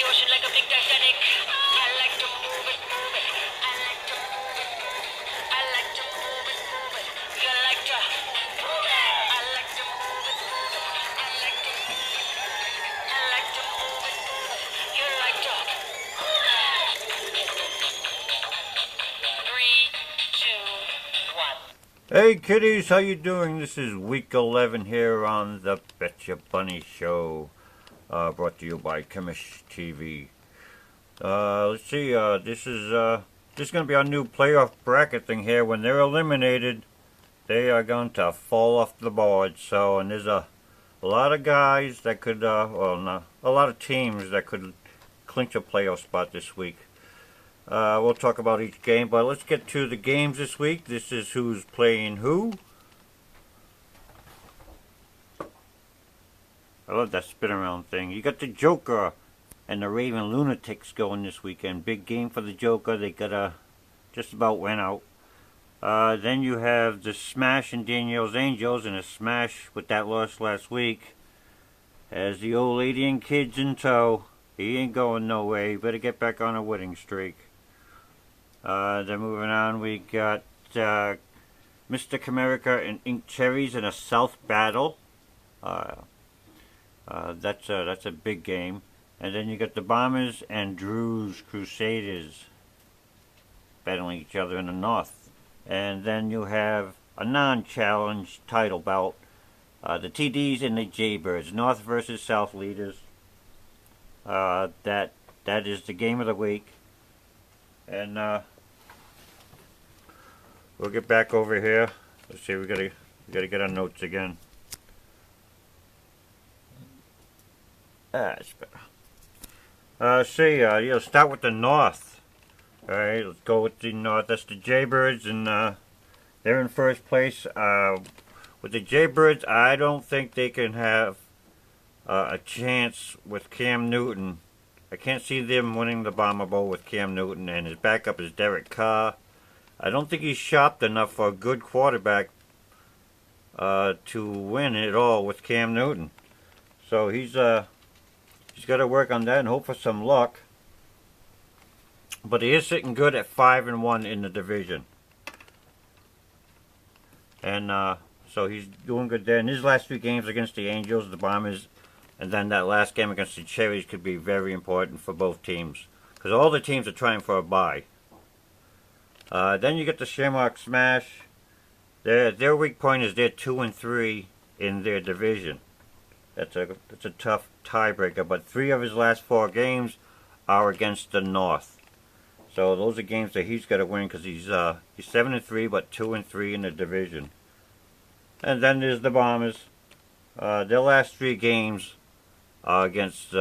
the ocean like a big Titanic. I like to move it, move it. I like to move it, move it. I like to move it, move it. You like to move it. I like to move it, move it. I like to move it, move it. I like to move it, move it. You like to move it. Three, two, one. Hey kiddies, how you doing? This is week 11 here on the Betcha Bunny show, brought to you by Chemish TV. Let's see, this is going to be our new playoff bracket thing here. When they're eliminated, they are going to fall off the board. So, and there's a lot of guys that could, a lot of teams that could clinch a playoff spot this week. We'll talk about each game, but let's get to the games this week. This is who's playing who. I love that spin around thing. You got the Joker and the Raven Lunatics going this weekend. Big game for the Joker. They got just about went out. Then you have the Smash and Danielle's Angels, and a Smash with that loss last week. As the old lady and kids in tow. He ain't going no way. Better get back on a winning streak. Then moving on, we got Mr. Comerica and Ink Cherries in a South battle. That's a big game. And then you got the Bombers and Drew's Crusaders battling each other in the North. And then you have a non-challenge title bout. The TDs and the Jaybirds, North versus South leaders. That is the game of the week. And we'll get back over here. Let's see, we gotta get our notes again. That's better. Start with the North. Alright, let's go with the North. That's the Jaybirds, and they're in first place. With the Jaybirds, I don't think they can have a chance with Cam Newton. I can't see them winning the Bomber Bowl with Cam Newton, and his backup is Derek Carr. I don't think he's sharp enough for a good quarterback to win it all with Cam Newton. So he's got to work on that and hope for some luck. But he is sitting good at 5-1 in the division, and so he's doing good there. And his last 3 games against the Angels, the Bombers, and then that last game against the Cherries could be very important for both teams, because all the teams are trying for a bye. Then you get the Shamrock Smash. Their weak point is they're 2-3 in their division. That's a tough tiebreaker. But 3 of his last 4 games are against the North. So those are games that he's got to win, because he's 7-3 but 2-3 in the division. And then there's the Bombers. Their last 3 games are against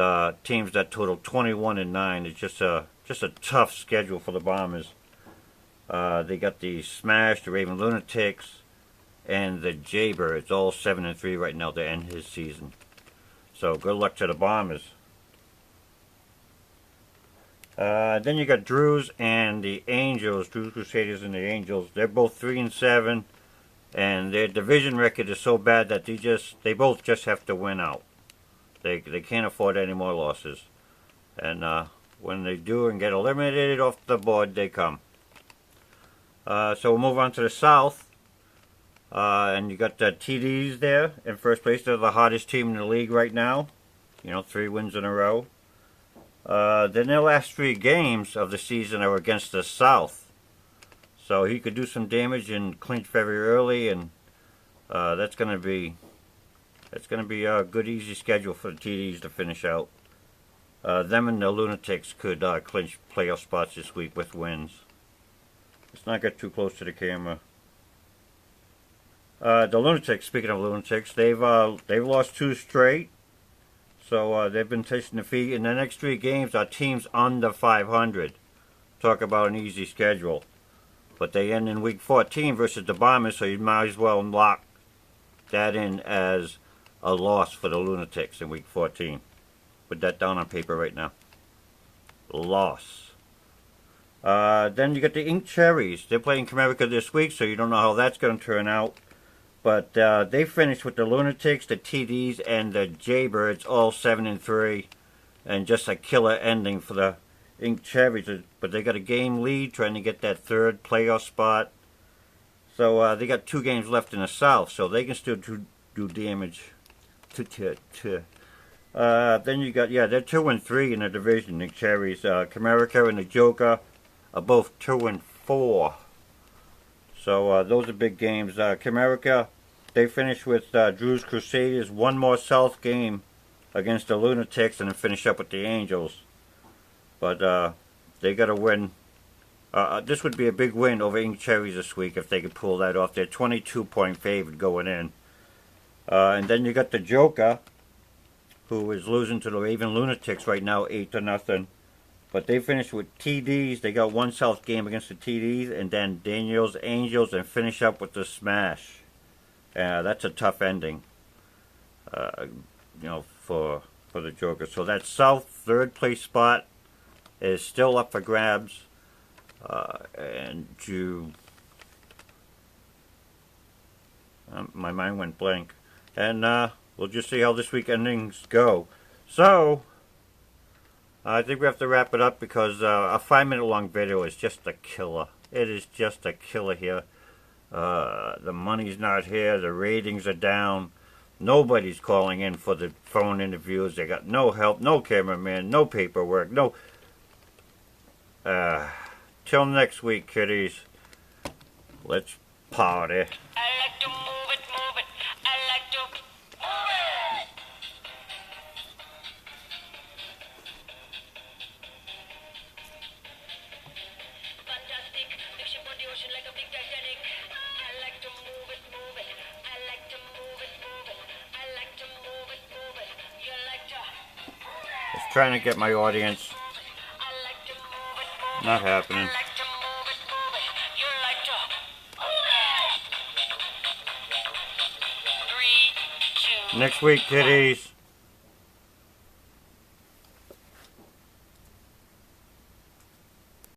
teams that total 21-9. It's just a tough schedule for the Bombers. They got the Smash, the Raven Lunatics, and the Jaybirds, all 7-3 right now to end his season. So good luck to the Bombers. Then you got Drew's and the Angels, Drew's Crusaders and the Angels. They're both 3-7, and their division record is so bad that they both just have to win out. They can't afford any more losses. And when they do and get eliminated off the board, they come. So we'll move on to the South. And you got the TDs there in first place. They're the hottest team in the league right now. 3 wins in a row. Then their last 3 games of the season are against the South. So he could do some damage and clinch very early, and that's going to be a good, easy schedule for the TDs to finish out. Them and the Lunatics could clinch playoff spots this week with wins. Let's not get too close to the camera. The Lunatics, speaking of Lunatics, they've lost 2 straight. So they've been tasting defeat. In the next 3 games are teams under 500. Talk about an easy schedule. But they end in week 14 versus the Bombers, so you might as well lock that in as a loss for the Lunatics in week 14. Put that down on paper right now. Loss. Then you got the Ink Cherries. They're playing Comerica this week, so you don't know how that's going to turn out. But they finished with the Lunatics, the TDs, and the Jaybirds, all 7-3. and just a killer ending for the Ink Cherries. But they got a game lead trying to get that third playoff spot. So they got 2 games left in the South, so they can still do damage. Then you got, they're 2-3 in the division. The Cherries, Comerica and the Joker are both 2-4. So those are big games. Comerica, they finished with Drew's Crusaders, 1 more South game against the Lunatics, and then finish up with the Angels. But they got to win. This would be a big win over Ink Cherries this week if they could pull that off. They're 22-point favored going in. And then you got the Joker, who is losing to the Raven Lunatics right now, 8-0. But they finished with TDs. They got 1 South game against the TDs, and then Daniels Angels, and finish up with the Smash. That's a tough ending, for the Joker. So that South 3rd place spot is still up for grabs. My mind went blank. And we'll just see how this week endings go. So, I think we have to wrap it up because a 5-minute long video is just a killer. It is just a killer here. The money's not here. The ratings are down. Nobody's calling in for the phone interviews. They got no help, no cameraman, no paperwork, no... Till next week, kiddies. Let's party. I like to move it, move it. I like to move it. Fantastic, mix your body ocean like a big Titanic. I like to move it, move it. I like to move it, move it. I like to move it, move it. You like to move it. Just trying to get my audience. I like to move it, move it. Not happening. I like to move it, move it. You like to move it. 3, 2. Next week, kiddies.